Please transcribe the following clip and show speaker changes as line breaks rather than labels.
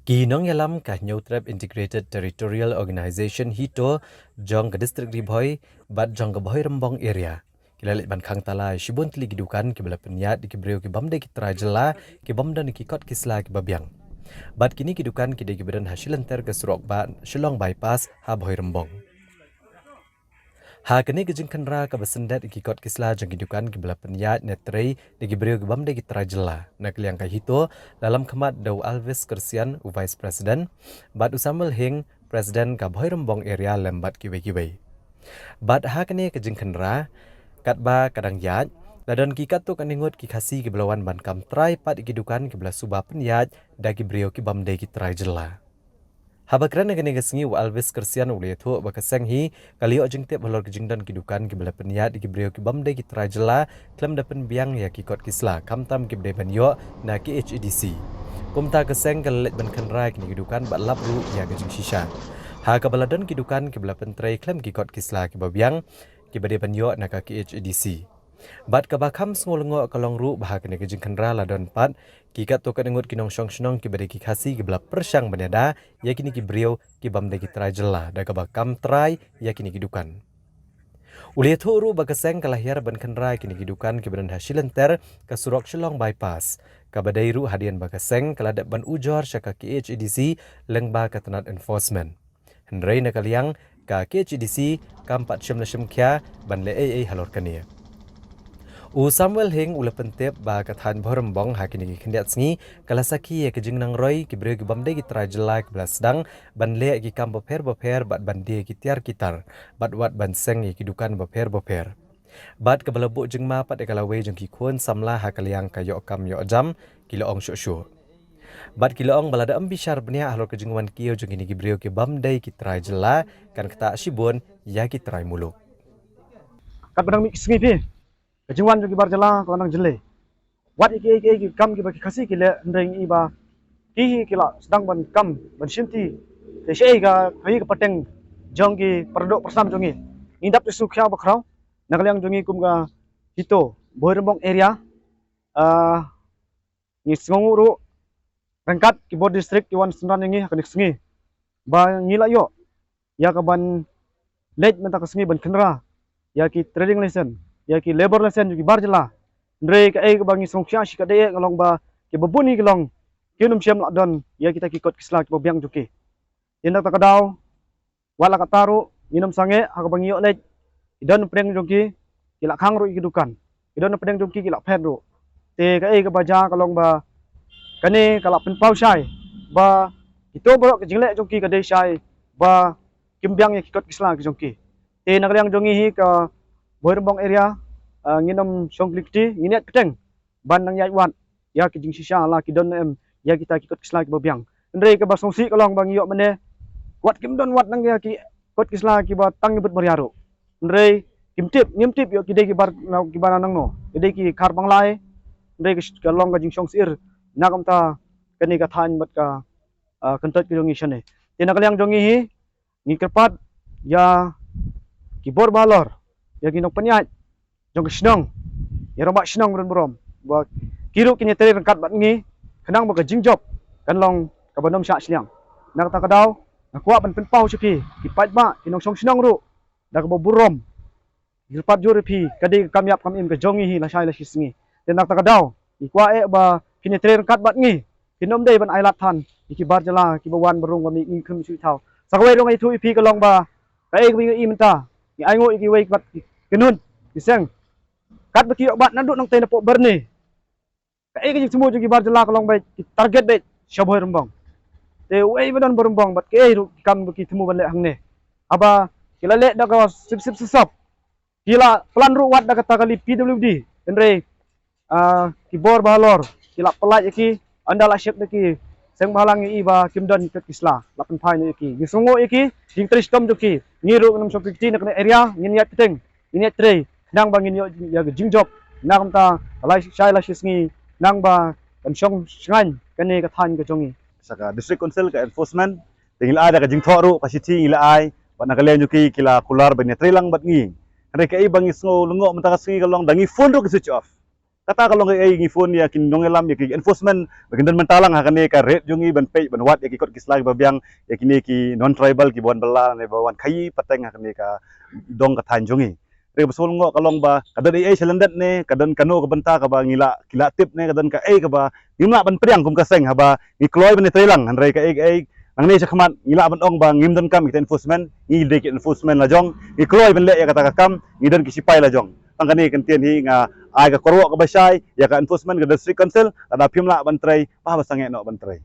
Kinong yalam ka New Trap Integrated Territorial Organization hito jong ke distrik Riboy bat jong ke Boy Rembong area. Kilalit ban khang talai shibun tili gidukan ke bela penyat di kebreu ke bamde ki trajela ke bamda ni kikot kisla ke babiang. Bat kini gidukan ke de gibedan hasilenter ke surok ban Shillong bypass ha Boy Rembong. Ha kini gejeng kenra ke besendat ikikot kisla jeng gidukan ke bela penyat netrei di gibreu ke bamde ki trajela. Nak liang ka hito dalam kemat Daw Alvis Kersian Vice President bat usamel hing Presiden ka Boy Rembong area lembat kiwe-kiwe. Bat ha kini gejeng kenra kat ba kadang yat ladon kikat tu kaningut ki khasi ke belawan ban kam trai pat gidukan ke bela subah penyat da gibreu ki bamde ki trajela. Habakran negani kesengi wa Alvis Kersian ule thu bakasang hi kalio jengtep balor kejingdan kidukan ki bela penyat di gibreu ki bamde ki trajela klem dapen biang ya ki kot kisla kamtam ki bde banyo na ki HEDC kumta keseng kalet ban kenrai ki kidukan bat lap ru ya kejing shisha ha ka baladan kidukan ki bela pentrai klem ki kot kisla ki babiang ki bde banyo na ka ki HEDC bat kabakam sngolngo kalong ru bahak ni kejing kenra ladon pat kikat to kanengut kinong syong ki bade ki khasi ki bela persyang banada ya kini ki briau ki bamde ki trajela da kabakam trai ya kini kidukan uli thuru bakaseng kalahiar ban kenra kini kidukan ki badan hasilenter ka surok Shillong bypass kabadai ru hadian bakaseng kaladat ban ujor syaka ki HEDC lengba ka tenat enforcement hendrai na kaliang ka ki HEDC kampat syam kya ban le ai halor kania Samuel Hing ula pentep ba kathan Boy Rembong hakini ki khendiat sngi kalasaki ya kejing nang roi ki breu ki bamde ki trajela ki blasdang ban le ki kam boper bat bande ki tiar kitar bat wat ban seng ki dukan boper bat ke belebuk jengma pat ekalawe jeng ki kun samla hakaliang kayo kam yo jam kilo ong syu bat kilo ong balada ambishar benia halor kejingwan kiyo jeng ini ki breu ki bamde ki trajela kan kata sibun ya ki trai muluk
kat badang mi sngi pi kejingwan jogi bar jala kelanang jele wat iki kam ki baki khasi kile ndeng iba ki kila sedang ban kam ban shinti te shei ga kai ka pateng jongi perdok persam jongi indap tu sukya bakrau nagaliang jongi kum ga hito Boy Rembong area ni snguru rangkat ki bod district ki wan senran ngi kan sngi ba ngila yo ya ka ban late menta ka sngi ban khenra ya ki trading license ya ki labor license ki barjala ndre ka ai ka bangi songkya shi ka de ngalong ba ki babuni kilong kinum syam ladon ya kita ki kot kisla ki bobiang juki indak ta kadaw wala ka taru inum sange ha ka bangi yo lej idon preng juki ki la khang ru ki dukan idon preng juki ki la phet ru te ka ai ka baja kalong ba kani kala pen pau shai ba itu bro ke jingle juki ka de shai ba kimbyang ya ki kot kisla ki juki te nagriang jongi hi ka Boy Rembong area nginom songklikti nginiat keteng ban nang yai wat ya ki jing sisa la ki don em ya kita ki kot kisla ki babiang ndrei ke basongsi kalong bang yo mene wat kim don wat nang ya ki kot kisla ki ba tang ibet bariaro ndrei kimtip ngimtip yo ki de ki bar ki ban nang no de ki khar bang lai ndrei ki kalong ka jing songsir nakam ta kani ka than bat ka kentot ki jongi shane tina kalyang jongi hi ngi kerpat ya ki bor balor ya kinok penyat jong snong ya robak snong ron brom ba kiru kini teri rangkat bat ngi kenang ba jingjop kan long ka banom sha sliang nak ta kadaw na kuat ban penpau chipi ki pat ba kinong song snong ru da ka burom hilpat jur pi kadi kamyap kam im ka jongi hi la shai la shisngi ten nak ta kadaw ki kwa e ba kini teri rangkat bat ngi kinom dei ban ailat than ki bar jala ki bawan barung ba mi ngi khum su thau sakwe rong ai thu pi ka long ba ka e bi i menta ki ai ngo iki wei bat kenun biseng kat baki bat nanduk nang tena po berni ka e ki semua jogi bar jala kalong bai target bai Boy Rembong te wei badan Rembong bat ke ru kam baki temu ban le hangne aba kila le da ka sip sop kila plan ru wat da kata kali PWDendre ki bor balor kila pelaj iki andala ship deki seng balang iba kimdon ket kisla lapan phai ni iki gisungo iki ding tristom joki ngiru nam sopikti nak area nginiat keteng nginiat trei nang bangin yo ya jingjop nang ta lai shai la shisngi nang ba kan syong sngan kani ka than ka jongi
saka district council ka enforcement tingil ada ka jingthoru ka sithi ila ai ban nakalen yuki kila kular ban trelang bat ngi re ka ibang isngo lungo menta ka singi kalong dangi phone ro ka switch off kata kalau ngai ngi phone ya kin nongelam ya ki enforcement bagian mentalang hakane ka red jungi ban page ban wat ya ki kot kislang babiang ya kini ki non tribal ki bon bala ne bawan kai pateng hakane ka dong ka tan jungi re besul ngo kalong ba kadan ai selendet ne kadan kano ka benta ka ba ngila kila tip ne kadan ka ai ka ba ngimla ban priang kum ka seng ha ba ngi kloy ban telang han re ka ai ang ne sakmat ngila ban ong ba ngim dan kam ki enforcement ngi de ki enforcement la jong ngi kloy ban le ya kata ka kam ngi dan ki sipai la jong angkani kan tian hi nga ai ka korwa ka basai ya ka enforcement ka district council ada pimla bantrai pa basange no bantrai